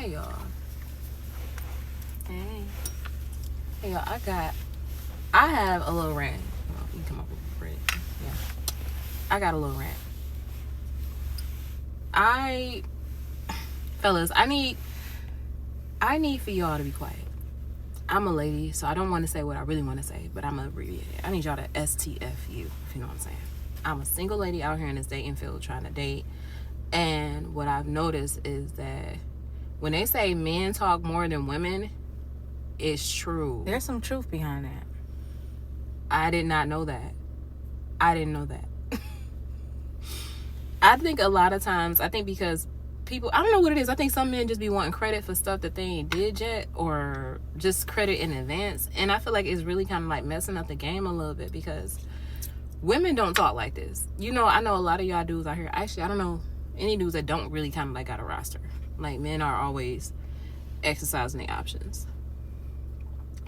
Hey y'all. Hey y'all. I have a little rant. Oh, you can come up with a rant. Yeah. I got a little rant. Fellas, I need for y'all to be quiet. I'm a lady, so I don't want to say what I really want to say, but I'm gonna abbreviate it. I need y'all to STFU, if you know what I'm saying. I'm a single lady out here in this dating field trying to date, and what I've noticed is that when they say men talk more than women, it's true. There's some truth behind that. I did not know that. I didn't know that. I think a lot of times, because people, I don't know what it is. I think some men just be wanting credit for stuff that they ain't did yet, or just credit in advance. And I feel like it's really kind of like messing up the game a little bit, because women don't talk like this. You know, I know a lot of y'all dudes out here. Actually, I don't know any dudes that don't really kind of like got a roster. Like, men are always exercising their options.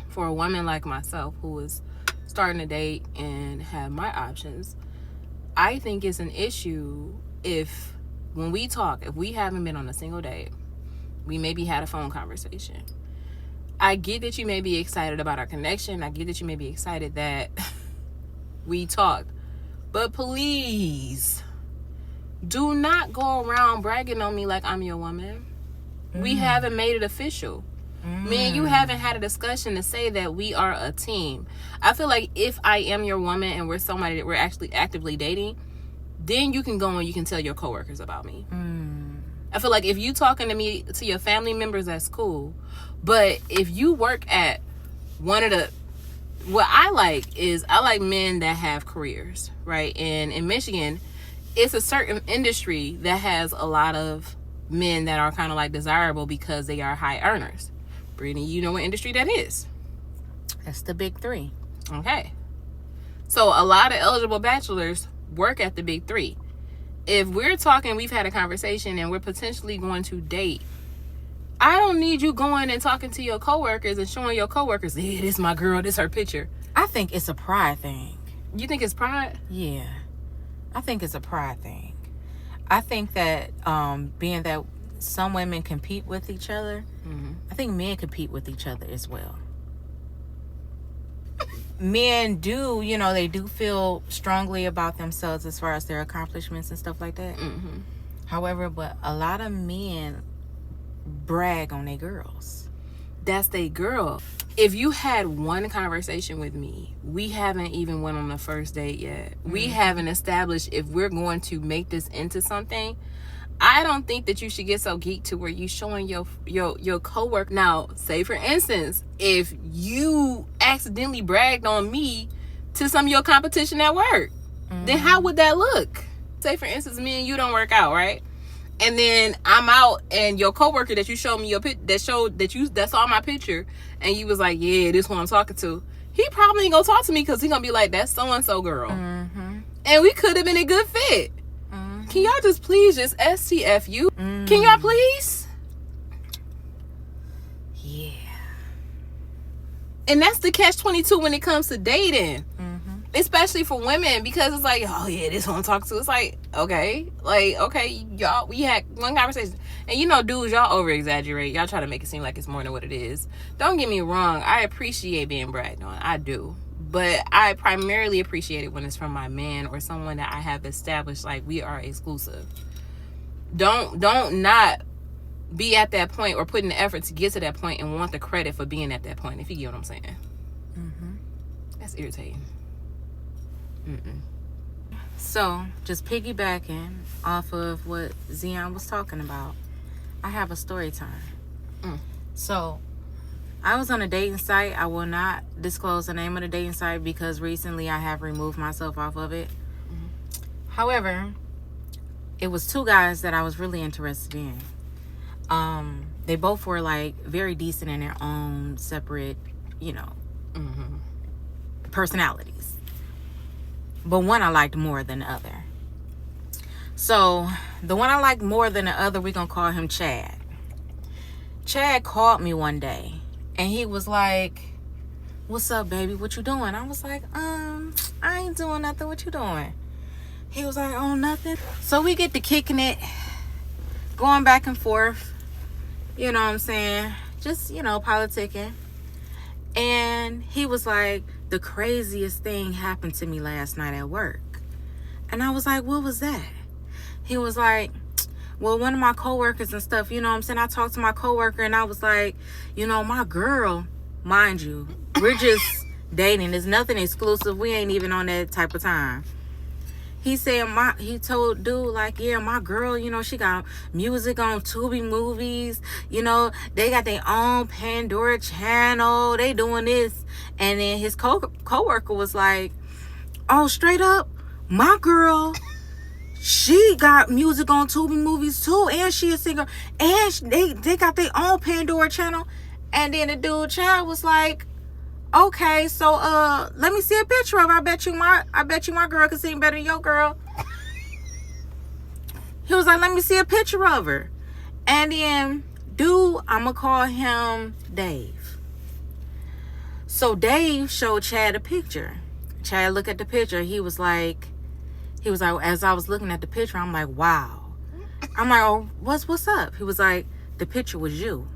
For a woman like myself, who is starting to date and have my options, I think it's an issue if, when we talk, if we haven't been on a single date, we maybe had a phone conversation. I get that you may be excited about our connection. I get that you may be excited that we talked. But please, do not go around bragging on me like I'm your woman. We haven't made it official. Me and you haven't had a discussion to say that we are a team. I feel like if I am your woman and we're somebody that we're actually actively dating, then you can go and you can tell your coworkers about me. I feel like if you talking to me, to your family members, that's cool. But if you work at one of the, what I like men that have careers, right? And in Michigan, it's a certain industry that has a lot of men that are kind of like desirable because they are high earners. Brittany, you know what industry that is? That's the big three. Okay. So a lot of eligible bachelors work at the big three. If we're talking, we've had a conversation and we're potentially going to date, I don't need you going and talking to your coworkers and showing your coworkers, yeah, this is my girl, this her picture. I think it's a pride thing. You think it's pride? Yeah. I think it's a pride thing. I think that being that some women compete with each other, I think men compete with each other as well. Men do, they do feel strongly about themselves as far as their accomplishments and stuff like that. However, but a lot of men brag on their girls. That's their girl. If you had one conversation with me, we haven't even went on the first date yet. We haven't established if we're going to make this into something. I don't think that you should get so geeked to where you showing your coworker. Now, say for instance, if you accidentally bragged on me to some of your competition at work, then how would that look? Say for instance, me and you don't work out, right? And then I'm out, and your coworker that you showed me that saw my picture, and you was like, yeah, this one I'm talking to. He probably ain't gonna talk to me because he gonna be like, that's so and so girl, and we could have been a good fit. Can y'all just please just STFU? Can y'all please? Yeah. And that's the catch-22 when it comes to dating. Especially for women, because it's like, oh yeah, this one I'm talking to. It's like, okay, y'all, we had one conversation. And dudes, y'all over-exaggerate. Y'all try to make it seem like it's more than what it is. Don't get me wrong. I appreciate being bragged on. I do. But I primarily appreciate it when it's from my man or someone that I have established, like, we are exclusive. Don't not be at that point or put in the effort to get to that point and want the credit for being at that point, if you get what I'm saying. That's irritating. So, just piggybacking off of what Zion was talking about, I have a story time. So, I was on a dating site. I will not disclose the name of the dating site because recently I have removed myself off of it. However, it was two guys that I was really interested in. They both were like very decent in their own separate, personalities. But one I liked more than the other. So, the one I liked more than the other, we're going to call him Chad. Chad called me one day. And he was like, what's up, baby? What you doing? I was like, I ain't doing nothing. What you doing? He was like, oh, nothing. So, we get to kicking it, going back and forth. You know what I'm saying? Just, politicking. And he was like, the craziest thing happened to me last night at work. And I was like, what was that? He was like, well, one of my coworkers and stuff, you know what I'm saying? I talked to my coworker and I was like, my girl, mind you, we're just dating. There's nothing exclusive. We ain't even on that type of time. He said, he told dude, like, yeah, my girl, she got music on Tubi movies. They got their own Pandora channel. They doing this. And then his coworker was like, oh, straight up, my girl, she got music on Tubi movies too. And she a singer. And they got their own Pandora channel. And then the dude child was like, okay, so let me see a picture of her. I bet you my girl can sing better than your girl. He was like, let me see a picture of her. And then dude, I'ma call him Dave. So Dave showed Chad a picture. Chad looked at the picture. He was like, as I was looking at the picture, I'm like, wow. I'm like, oh, what's up? He was like, the picture was you.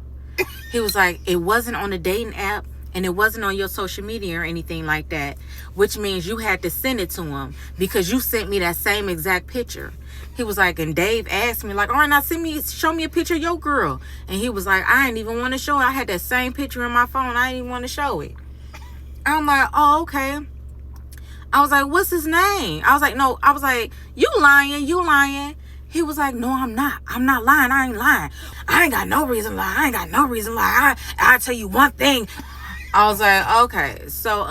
He was like, it wasn't on the dating app. And it wasn't on your social media or anything like that, which means you had to send it to him because you sent me that same exact picture. He was like, and Dave asked me, like, all right, now show me a picture of your girl. And he was like, I didn't even want to show it. I had that same picture in my phone. I didn't even want to show it. I'm like, oh, okay. I was like, what's his name? I was like, no. I was like, you lying. He was like, no, I'm not lying. I ain't lying. I ain't got no reason to lie. I tell you one thing. I was like, okay, so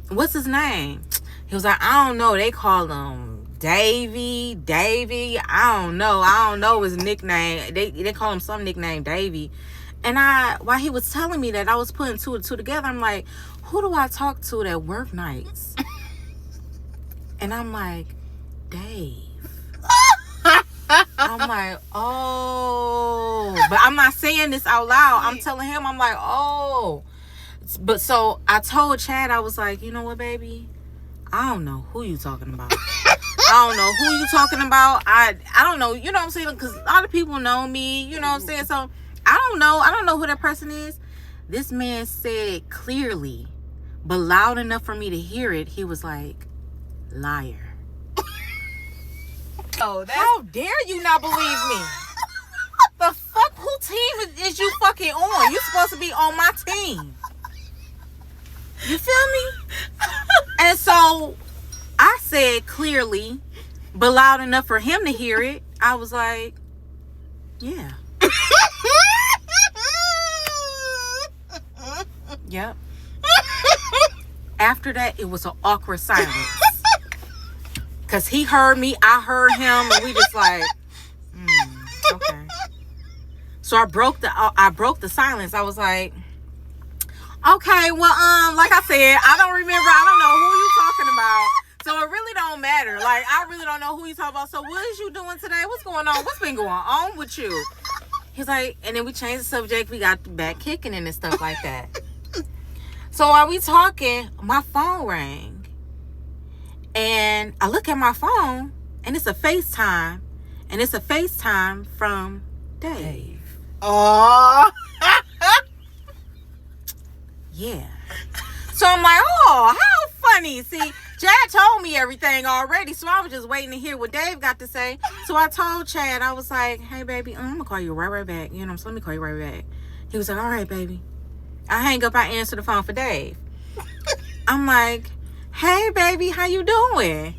what's his name? He was like, I don't know. They call him Davy. I don't know his nickname. They call him some nickname, Davy. And while he was telling me that, I was putting two and two together. I'm like, who do I talk to that work nights? And I'm like, Dave. I'm like, oh, but I'm not saying this out loud. I'm telling him, I'm like, oh. But so I told Chad, I was like, you know what, baby? I don't know who you talking about. I don't know, you know what I'm saying? Because a lot of people know me, you know what I'm saying? So I don't know who that person is. This man said clearly, but loud enough for me to hear it. He was like, liar. Oh, how dare you not believe me? The fuck, who team is you fucking on? You supposed to be on my team. You feel me? And so I said clearly, but loud enough for him to hear it. I was like, yeah. Yep. After that, it was an awkward silence. Because he heard me, I heard him, and we just like, okay. So I broke the silence. I was like, okay, well, like I said, I don't know who you talking about. So it really don't matter. Like, I really don't know who you talking about. So what is you doing today? What's going on? What's been going on with you? He's like, and then we changed the subject. We got back kicking and stuff like that. So while we talking, my phone rang. And I look at my phone, and it's a FaceTime. And it's a FaceTime from Dave. Oh. Yeah. So I'm like, oh, how funny. See, Chad told me everything already, so I was just waiting to hear what Dave got to say. So I told Chad, I was like, hey, baby, I'm going to call you right back. You know, so let me call you right back. He was like, all right, baby. I hang up, I answer the phone for Dave. I'm like, hey, baby, how you doing?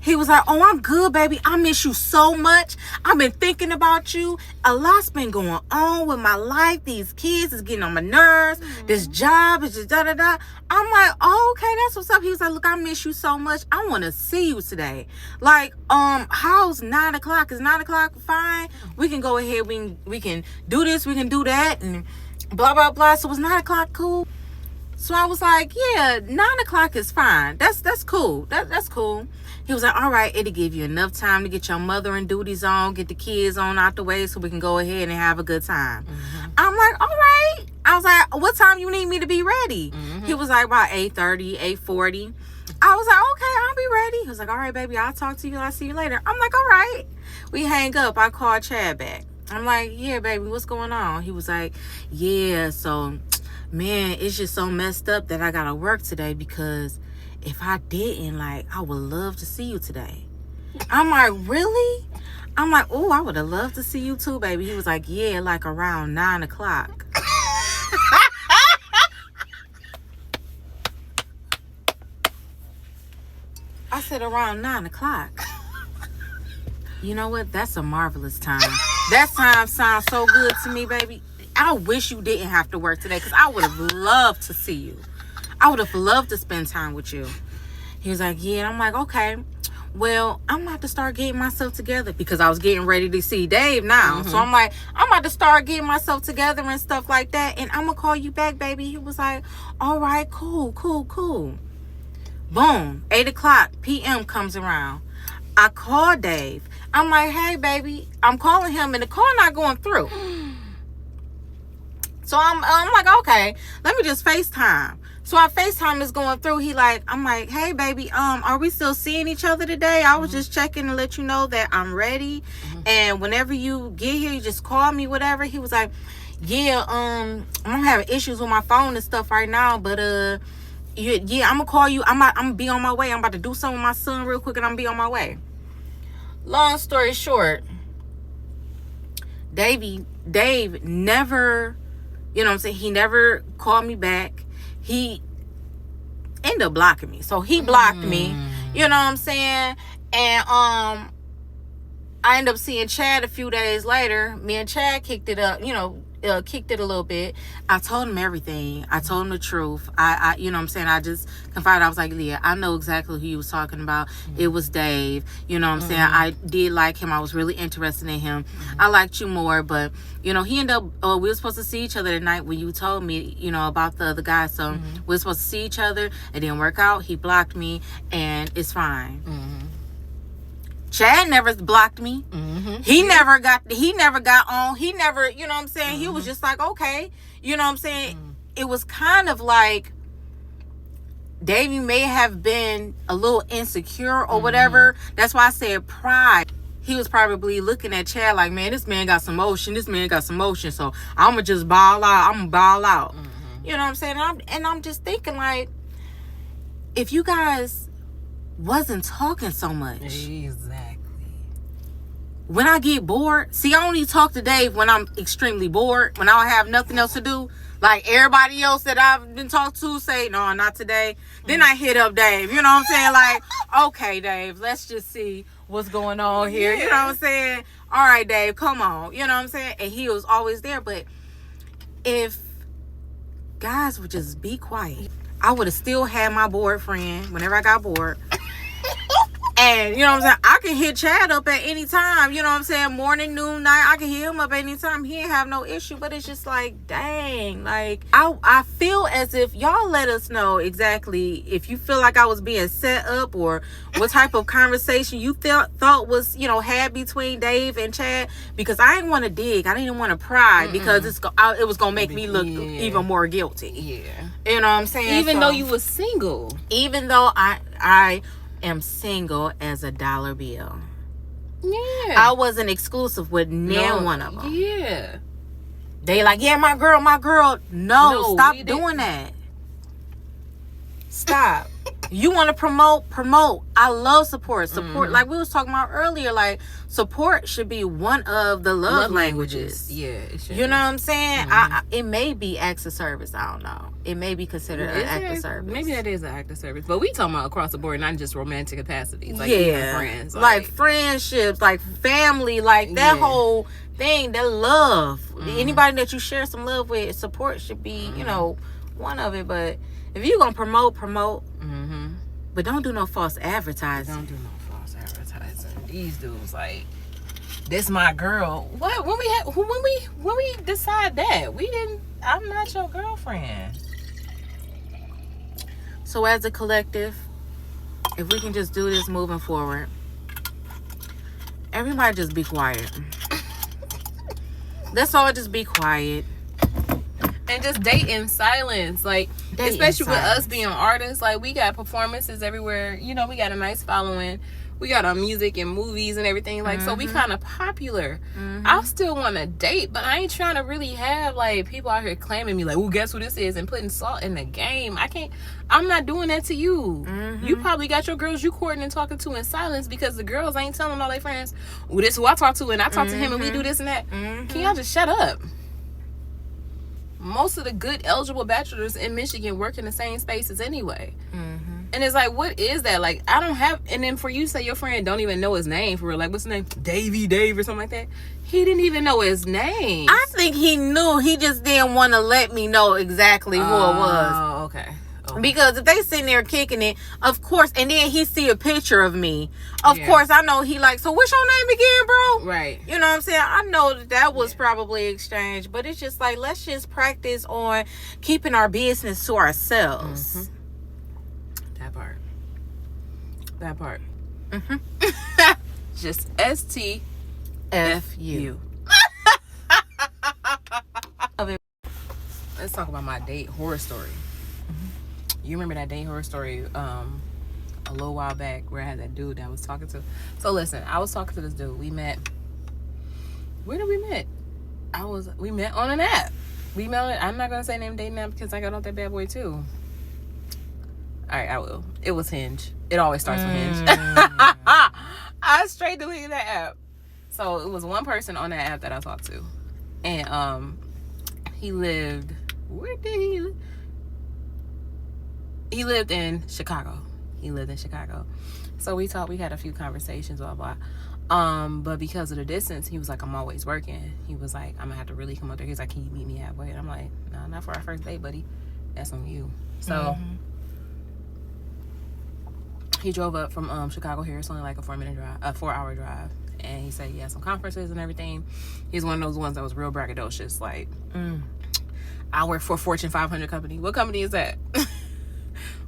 He was like, oh, I'm good, baby. I miss you so much. I've been thinking about you. A lot's been going on with my life. These kids is getting on my nerves. This job is just da-da-da. I'm like, oh, okay, that's what's up. He was like, look, I miss you so much. I want to see you today. Like, how's 9 o'clock? Is 9 o'clock fine? We can go ahead. We can do this. We can do that. And blah, blah, blah. So was 9 o'clock cool? So I was like, yeah, 9 o'clock is fine. That's cool. That's cool. He was like, all right, it'll give you enough time to get your mothering duties on, get the kids on out the way so we can go ahead and have a good time. Mm-hmm. I'm like, all right. I was like, what time you need me to be ready? Mm-hmm. He was like, about 8:30, 8:40. I was like, okay, I'll be ready. He was like, all right, baby, I'll talk to you. I'll see you later. I'm like, all right. We hang up. I called Chad back. I'm like, yeah, baby, what's going on? He was like, yeah, so, man, it's just so messed up that I gotta work today because if I didn't, like, I would love to see you today. I'm like, really? I'm like, oh, I would have loved to see you too, baby. He was like, yeah, like around 9 o'clock. I said around 9 o'clock. You know what? That's a marvelous time. That time sounds so good to me, baby. I wish you didn't have to work today because I would have loved to see you. I would have loved to spend time with you. He was like, yeah. And I'm like, okay. Well, I'm about to start getting myself together because I was getting ready to see Dave now. Mm-hmm. So I'm like, I'm about to start getting myself together and stuff like that. And I'm going to call you back, baby. He was like, all right, cool. Boom. 8 o'clock p.m. comes around. I call Dave. I'm like, hey, baby. I'm calling him and the call not going through. So I'm like, okay, let me just FaceTime. So our FaceTime is going through. I'm like, hey, baby, are we still seeing each other today? I was just checking to let you know that I'm ready. And whenever you get here, you just call me, whatever. He was like, yeah, I'm having issues with my phone and stuff right now, but yeah, I'm gonna call you. I'm gonna be on my way. I'm about to do something with my son real quick, and I'm gonna be on my way. Long story short, Dave never, you know what I'm saying, he never called me back. He ended up blocking me. So he blocked me, you know what I'm saying? And I ended up seeing Chad a few days later. Me and Chad kicked it up, kicked it a little bit. I told him everything. I told him the truth. I you know what I'm saying, I just confided. I was like, Leah, I know exactly who you was talking about. It was Dave. You know what I'm saying? I did like him. I was really interested in him. I liked you more, but he ended up, we were supposed to see each other tonight when you told me, about the other guy. So we were supposed to see each other. It didn't work out. He blocked me and it's fine. Chad never blocked me. He never got on. He never, you know what I'm saying? He was just like, okay. You know what I'm saying? It was kind of like Davey may have been a little insecure or whatever. That's why I said pride. He was probably looking at Chad like, man, this man got some motion. So I'm going to just ball out. You know what I'm saying? And I'm just thinking, like, if you guys wasn't talking so much. Exactly. When I get bored, see, I only talk to Dave when I'm extremely bored, when I don't have nothing else to do. Like everybody else that I've been talked to say, no, not today. Then I hit up Dave. You know what I'm saying? Like, okay, Dave, let's just see what's going on here. You know what I'm saying? All right, Dave, come on. You know what I'm saying? And he was always there. But if guys would just be quiet, I would have still had my boyfriend whenever I got bored. And, you know what I'm saying, I can hit Chad up at any time, you know what I'm saying, morning, noon, night, I can hit him up any time. He ain't have no issue, but it's just like, dang, like, I feel as if y'all let us know exactly if you feel like I was being set up or what type of conversation you thought was, had between Dave and Chad, because I didn't want to dig. I didn't want to pry because it was going to make me look even more guilty. Yeah. You know what I'm saying? Even though you was single. Even though I am single as a dollar bill. Yeah. I wasn't exclusive with one of them. Yeah. They like, yeah, my girl. No, stop doing that. Stop. You want to promote. I love support. Like we was talking about earlier, like support should be one of the love languages. Yeah, it should. You know what I'm saying? It may be acts of service. I don't know. It may be considered an act of service. Maybe that is an act of service. But we talking about across the board, not just romantic capacities. Like even friends. Like friendships, like family, like that whole thing, that love. Anybody that you share some love with, support should be, one of it. But if you're going to promote. But don't do no false advertising. Don't do no false advertising. These dudes, like, this my girl. What? When we decide that? I'm not your girlfriend. So as a collective, if we can just do this moving forward, everybody just be quiet. Let's all just be quiet. And just date in silence. Like, especially with us being artists, like, we got performances everywhere. We got a nice following. We got on music and movies and everything. Like, so we kind of popular. I still want to date, but I ain't trying to really have, like, people out here claiming me, like, oh, guess who this is? And putting salt in the game. I'm not doing that to you. You probably got your girls you courting and talking to in silence because the girls ain't telling all their friends, oh, this is who I talk to, and I talk to him, and we do this and that. Can y'all just shut up? Most of the good eligible bachelors in Michigan work in the same spaces anyway. And it's like, what is that? Like, I don't have... And then for you to say your friend don't even know his name, for real. Like, what's his name? Dave or something like that. He didn't even know his name. I think he knew. He just didn't want to let me know exactly who it was. Oh, okay. Because if they sitting there kicking it, of course, and then he see a picture of me, of course, I know he like, so what's your name again, bro? Right. You know what I'm saying? I know that was probably exchanged, but it's just like, let's just practice on keeping our business to ourselves. That part. Just STFU. Let's talk about my date horror story. You remember that date horror story a little while back where I had that dude that I was talking to? So listen, I was talking to this dude. We met. Where did we meet? We met on an app. We met on, I'm not gonna say name dating app because I got off that bad boy too. Alright, I will. It was Hinge. It always starts with Hinge. I straight deleted that app. So it was one person on that app that I talked to. And he lived... Where did he live? He lived in Chicago. So we talked, we had a few conversations, blah, blah. But because of the distance, he was like, I'm always working. He was like, I'm gonna have to really come up there. He's like, can you meet me halfway? And I'm like, no, not for our first date, buddy. That's on you. So... He drove up from Chicago here. It's only like a 4-hour drive. And he said he had some conferences and everything. He's one of those ones that was real braggadocious. Like, I work for a Fortune 500 company. What company is that?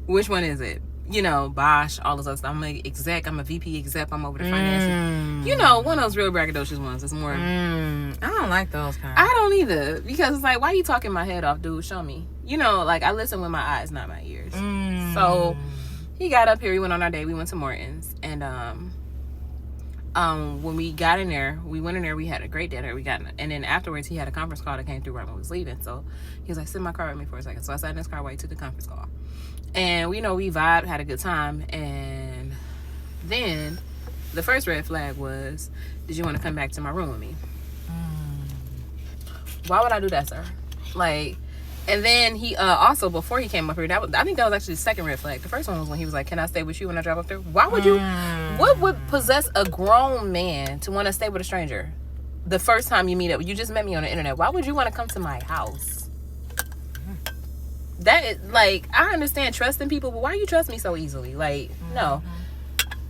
Which one is it? You know, Bosch, all this other stuff. I'm an exec. I'm a VP exec. I'm over the finances. You know, one of those real braggadocious ones. It's more... I don't like those kind. I don't either. Because it's like, why are you talking my head off, dude? Show me. You know, like, I listen with my eyes, not my ears. So... He got up here. We went on our date. We went to Morton's, and when we got in there, we had a great dinner. And then afterwards, he had a conference call that came through right when we was leaving. So he was like, "Sit in my car with me for a second." So I sat in his car while he took the conference call, and we vibed, had a good time. And then the first red flag was, "Did you want to come back to my room with me?" Why would I do that, sir? Like. And then he also, before he came up here, I think that was actually the second red flag. The first one was when he was like, can I stay with you when I drive up there? Why would you? What would possess a grown man to want to stay with a stranger the first time you meet up? You just met me on the internet. Why would you want to come to my house? That is, like, I understand trusting people, but why you trust me so easily? Like, no.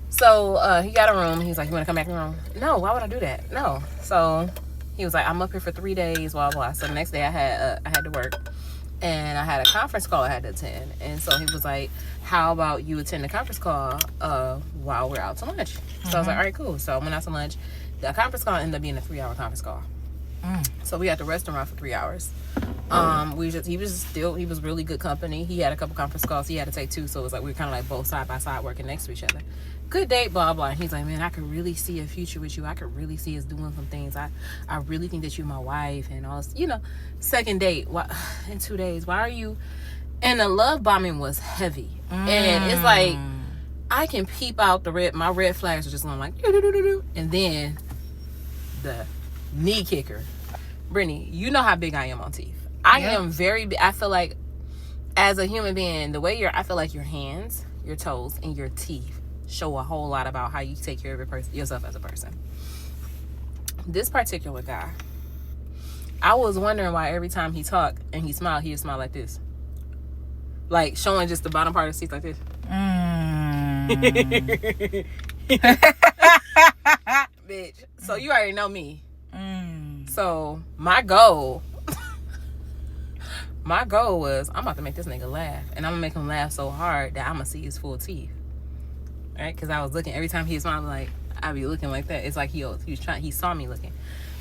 So he got a room. He's like, you want to come back in the room? No, why would I do that? No. So he was like, I'm up here for 3 days, blah, blah. So the next day I had to work. And I had a conference call I had to attend. And so he was like, how about you attend the conference call while we're out to lunch? So I was like, all right, cool. So I went out to lunch. The conference call ended up being a 3-hour conference call. So we at the restaurant for 3 hours. He was really good company. He had a couple conference calls he had to take too. So it was like we were kind of like both side by side working next to each other. Good date, blah, blah. And he's like, man, I could really see a future with you. I could really see us doing some things. I really think that you're my wife and all this. You know, second date, in 2 days. Why are you? And the love bombing was heavy. And it's like, I can peep out my red flags are just going like, do. And then the knee kicker. Brittany, you know how big I am on teeth. I am very big. I feel like as a human being, I feel like your hands, your toes, and your teeth show a whole lot about how you take care of yourself as a person. This particular guy, I was wondering why every time he talked and he would smile like this. Like showing just the bottom part of his teeth like this. Bitch. So you already know me. So my goal was I'm about to make this nigga laugh. And I'm going to make him laugh so hard that I'm going to see his full teeth. Right? Because I was looking, every time he smiled, like, I'd be looking like that. It's like he saw me looking.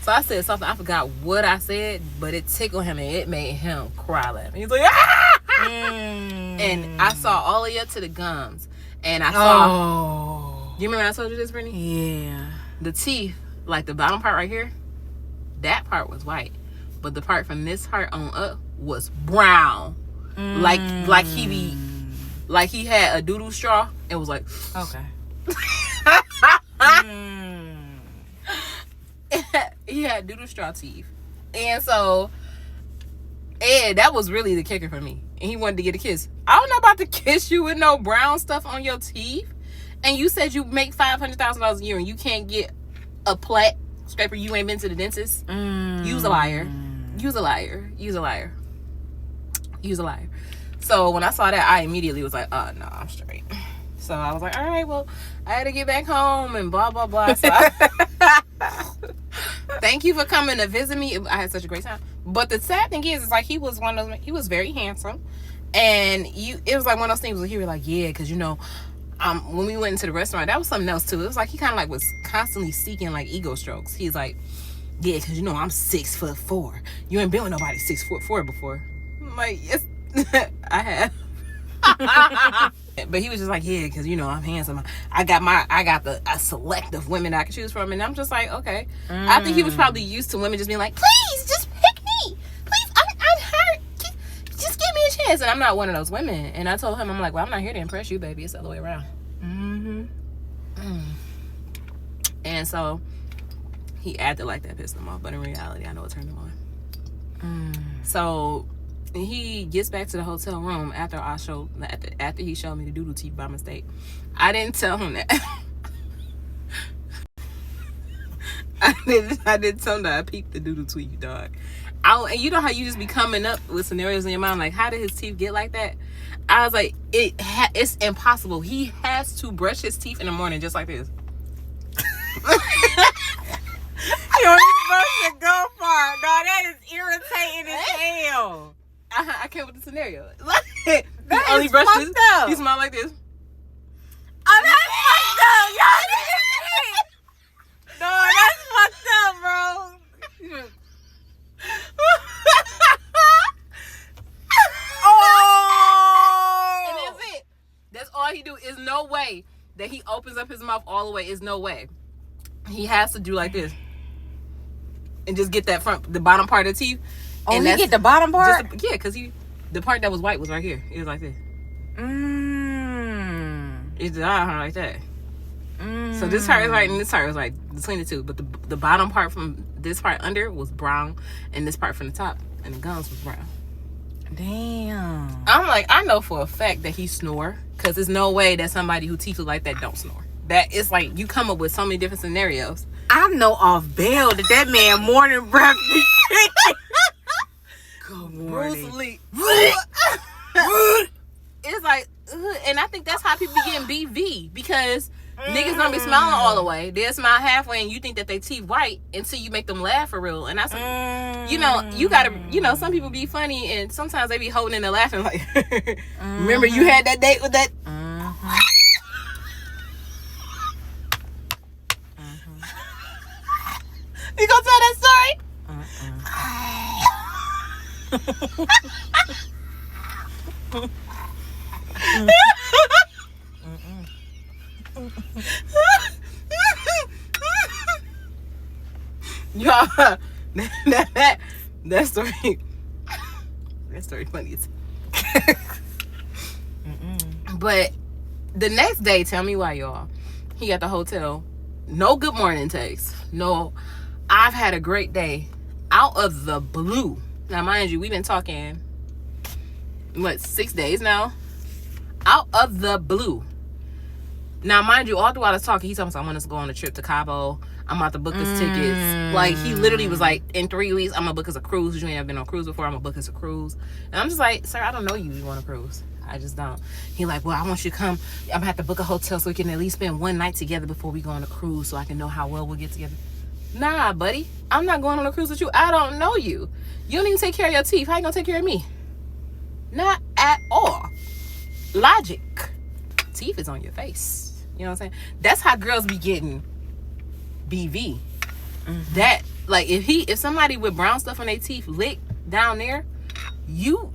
So I said something, I forgot what I said, but it tickled him and it made him cry laughing. He's like, ah! And I saw all the way up to the gums. And I saw You remember I told you this, Brittany? Yeah. The teeth, like the bottom part right here, that part was white, but the part from this part on up was brown. Like he had a doodle straw and was like, okay. He had doodle straw teeth, and so, and that was really the kicker for me. And he wanted to get a kiss. I don't know about to kiss you with no brown stuff on your teeth. And you said you make $500,000 a year and you can't get a plaque scraper. You ain't been to the dentist. You's a liar. You's a liar. You's a liar. You's a liar. So when I saw that, I immediately was like, oh, no, I'm straight. So I was like, all right, well, I had to get back home and blah, blah, blah. So thank you for coming to visit me. I had such a great time. But the sad thing is like he was very handsome. And it was like one of those things where he was like, yeah, because, you know, when we went into the restaurant, that was something else too. It was like he kind of like was constantly seeking like ego strokes. He's like, yeah, because, you know, I'm 6'4". You ain't been with nobody 6'4" before. I'm like, yes, I have. But he was just like, yeah, because, you know, I'm handsome. I got a select of women I can choose from. And I'm just like, okay. I think he was probably used to women just being like, please, just pick me. Please, I'm hurt. Just give me a chance. And I'm not one of those women. And I told him, I'm like, well, I'm not here to impress you, baby. It's the other way around. And so he acted like that pissed him off. But in reality, I know it turned him on. So he gets back to the hotel room after he showed me the doodle teeth by mistake. I didn't tell him that. I didn't tell him that I peeped the doodle teeth, dog. And you know how you just be coming up with scenarios in your mind, like, how did his teeth get like that? I was like, it's impossible. He has to brush his teeth in the morning just like this. You don't even supposed to go far. No, that is irritating as hell. I came with the scenario. That is fucked up. He smiled like this. Oh, that's fucked up. Y'all didn't see. No, that's fucked up, bro. Oh! And that's it. That's all he do. Is no way that he opens up his mouth all the way. Is no way. He has to do like this. And just get the bottom part of the teeth. Oh, and he get the bottom part? Yeah, because the part that was white was right here. It was like this. It's like that. So this part is white and this part was like between the two. But the bottom part from this part under was brown. And this part from the top and the gums was brown. Damn. I'm like, I know for a fact that he snore. Because there's no way that somebody who teeth look like that don't snore. That it's like you come up with so many different scenarios. I know off bail that man morning breath be good morning. Bruce Lee. It's like, and I think that's how people be getting BV because niggas don't be smiling all the way. They'll smile halfway and you think that they teeth white until you make them laugh for real. And that's, you know, you gotta, you know, some people be funny and sometimes they be holding in and laughing like, remember you had that date with that? You gonna tell that story? Y'all, that story funny as But the next day, tell me why, y'all. He at the hotel. No good morning text. No, I've had a great day. Out of the blue. Now, mind you, we've been talking, 6 days now? Out of the blue. Now, mind you, all throughout us talking, he told me, I want us to go on a trip to Cabo. I'm about to book us tickets. Like, he literally was like, in 3 weeks, I'm going to book us a cruise. You ain't ever been on a cruise before. I'm going to book us a cruise. And I'm just like, sir, I don't know you want a cruise. I just don't. He like, well, I want you to come. I'm going to have to book a hotel so we can at least spend one night together before we go on a cruise so I can know how well we'll get together. Nah, buddy. I'm not going on a cruise with you. I don't know you. You don't even take care of your teeth. How you going to take care of me? Not at all. Logic. Teeth is on your face. You know what I'm saying? That's how girls be getting BV. That, like, if somebody with brown stuff on their teeth lick down there, you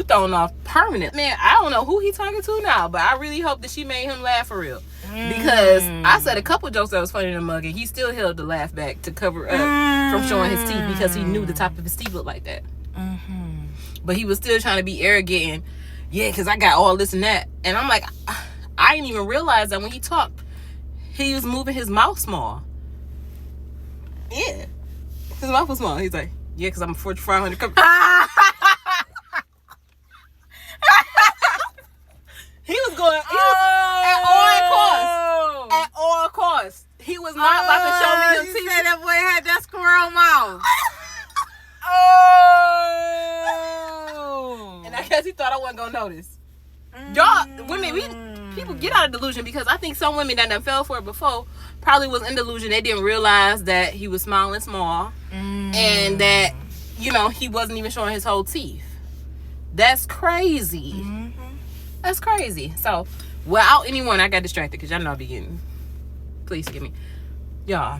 thrown off permanent. Man, I don't know who he talking to now, but I really hope that she made him laugh for real. Because I said a couple jokes that was funny in the mug, and he still held the laugh back to cover up from showing his teeth because he knew the top of his teeth looked like that. But he was still trying to be arrogant and, yeah, because I got all this and that. And I'm like, I didn't even realize that when he talked, he was moving his mouth small. Yeah. His mouth was small. He's like, yeah, because I'm a 4,500 He was going, at all costs. He was not about to show me his teeth. You said that boy had that squirrel mouth. And I guess he thought I wasn't going to notice. Y'all, women, people get out of delusion, because I think some women that done fell for it before probably was in delusion. They didn't realize that he was smiling small and that, you know, he wasn't even showing his whole teeth. That's crazy. That's crazy. So, without anyone, I got distracted because y'all know I be getting. Please forgive me. Y'all,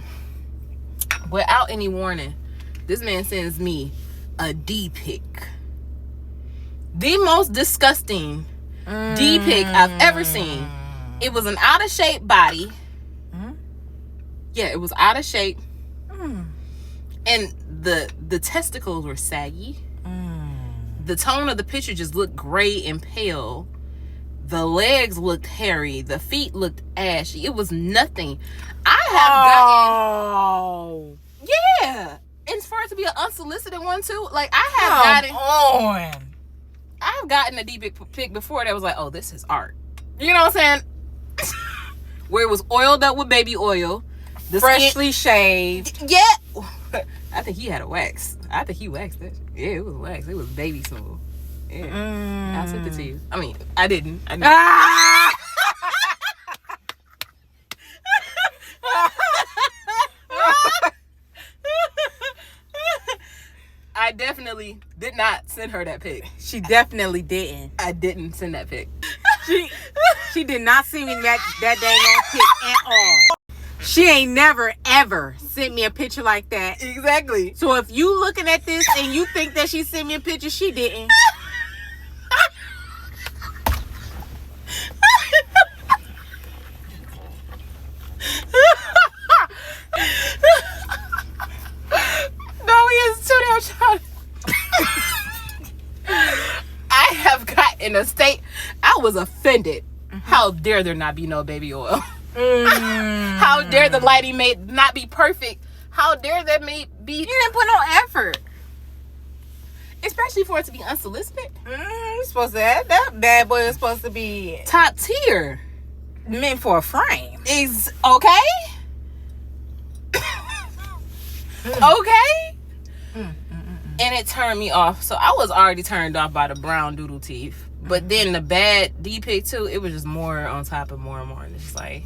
without any warning, this man sends me a D pic. The most disgusting D pic I've ever seen. It was an out of shape body. Yeah, it was out of shape. And the testicles were saggy. The tone of the picture just looked gray and pale. The legs looked hairy. The feet looked ashy. It was nothing. I have gotten... Yeah. And for it to be an unsolicited one, too. Like, I've gotten a D pic before that was like, oh, this is art. You know what I'm saying? Where it was oiled up with baby oil. Freshly shaved. Yeah. I think he had a wax. I think he waxed it. Yeah, it was wax. It was baby smooth. Yeah. I sent it to you. I mean, I didn't. I definitely did not send her that pic. She definitely didn't. I didn't send that pic. She did not send me that dang on pic at all. She ain't never, ever sent me a picture like that. Exactly. So if you looking at this and you think that she sent me a picture, she didn't. No, he is too damn child. I have got in a state. I was offended. How dare there not be no baby oil? How dare the lighting may not be perfect? How dare that may be? You didn't put no effort, especially for it to be unsolicited. You're supposed to have that bad boy is supposed to be top tier, meant for a frame. Is okay. Okay. And it turned me off. So I was already turned off by the brown doodle teeth. But then the bad D pic too, it was just more on top of more and more. And it's just like,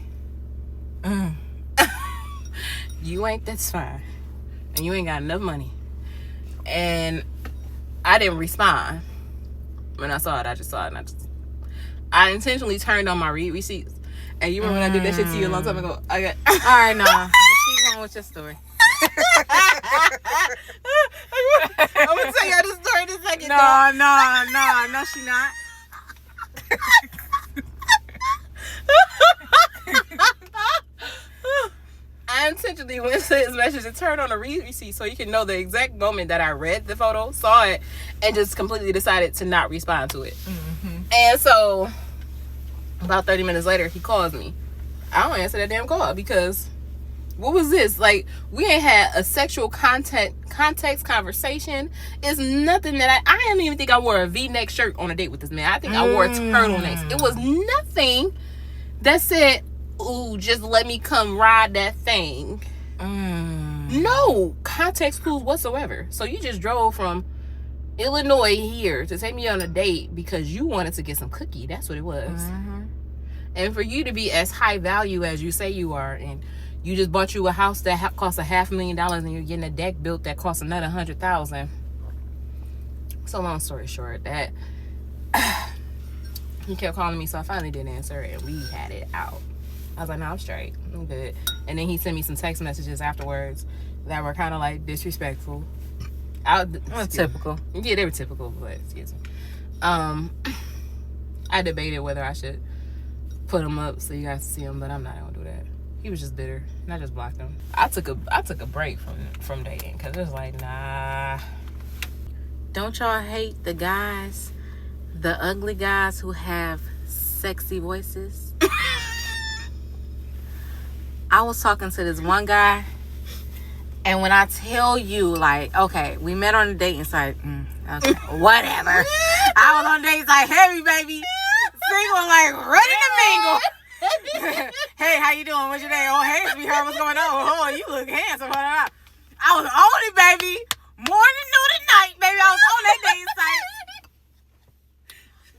you ain't that's fine. And you ain't got enough money. And I didn't respond. When I saw it, I just saw it. And I intentionally turned on my read receipts. And you remember when I did that shit to you a long time ago? I got all right, nah. Just keep on with your story. I'm gonna tell y'all the story in a second. No, she not. I intentionally went to his message and turned on the read receipt so you can know the exact moment that I read the photo, saw it, and just completely decided to not respond to it. And so about 30 minutes later, he calls me. I don't answer that damn call because what was this? Like, we ain't had a sexual context conversation. It's nothing that I didn't even think I wore a V-neck shirt on a date with this man. I think I wore turtlenecks. It was nothing that said, ooh, just let me come ride that thing. No context clues whatsoever. So you just drove from Illinois here to take me on a date because you wanted to get some cookie. That's what it was. And for you to be as high value as you say you are, and you just bought you a house that costs $500,000 and you're getting a deck built that costs another $100,000. So long story short, that he kept calling me, so I finally did answer and we had it out. I was like, no, I'm straight. I'm good. And then he sent me some text messages afterwards that were kind of like disrespectful. Typical. Yeah, they were typical, but excuse me. I debated whether I should put him up so you guys see him, but I'm not gonna do that. He was just bitter, and I just blocked him. I took a break from dating because it was like, nah. Don't y'all hate the guys, the ugly guys who have sexy voices? I was talking to this one guy, and when I tell you, like, okay, we met on a dating site. Okay, whatever. I was on a dating site, heavy baby, single, like ready to mingle. Hey, how you doing? What's your name? Oh, hey, sweetheart, what's going on? Oh, you look handsome. I was on it, baby. Morning, noon, and night, baby. I was on that dating site.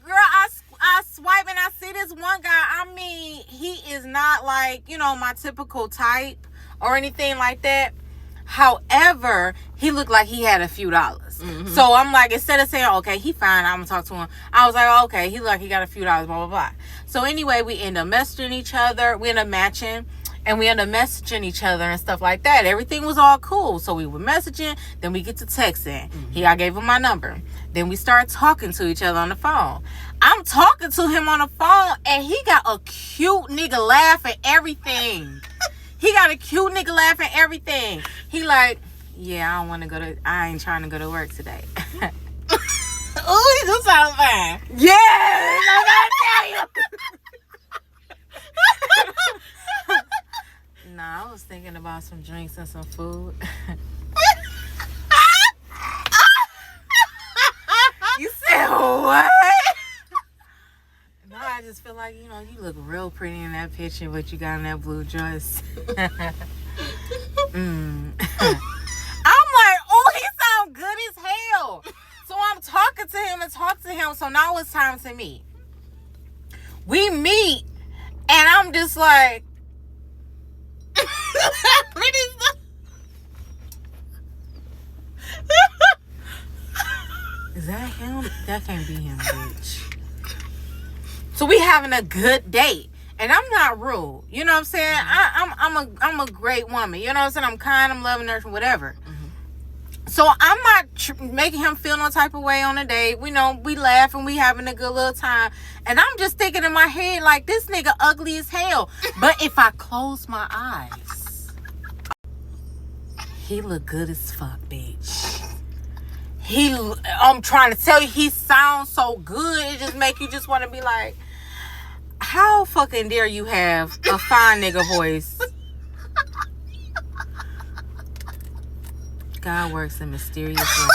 Girl, I swipe and I see this one guy. I mean, he is not like, my typical type or anything like that. However, he looked like he had a few dollars. Mm-hmm. So I'm like, instead of saying, okay, he fine, I'm going to talk to him, I was like, oh, okay, he looked like he got a few dollars, blah, blah, blah. So anyway, we end up messaging each other. We end up matching. And we end up messaging each other and stuff like that. Everything was all cool. So we were messaging. Then we get to texting. Mm-hmm. I gave him my number. Then we start talking to each other on the phone. I'm talking to him on the phone, and he got a cute nigga laugh at everything. He got a cute nigga laugh at everything. He like, yeah, I ain't trying to go to work today. Oh, he do sound fine. Yeah, I gotta tell you. Nah, I was thinking about some drinks and some food. You said what? No, I just feel like, you look real pretty in that picture, what you got in that blue dress. I'm like, oh, he sound good as hell. So I'm talking to him. So now it's time to meet. We meet, and I'm just like, is that him? That can't be him, bitch. So we having a good date, and I'm not rude. You know what I'm saying? I'm a great woman. You know what I'm saying? I'm kind. I'm loving, nurturing, whatever. So I'm not making him feel no type of way on a date. We laugh and we having a good little time. And I'm just thinking in my head, like, this nigga ugly as hell. But if I close my eyes, he look good as fuck, bitch. I'm trying to tell you, he sounds so good. It just make you just want to be like, how fucking dare you have a fine nigga voice? God works in mysterious ways.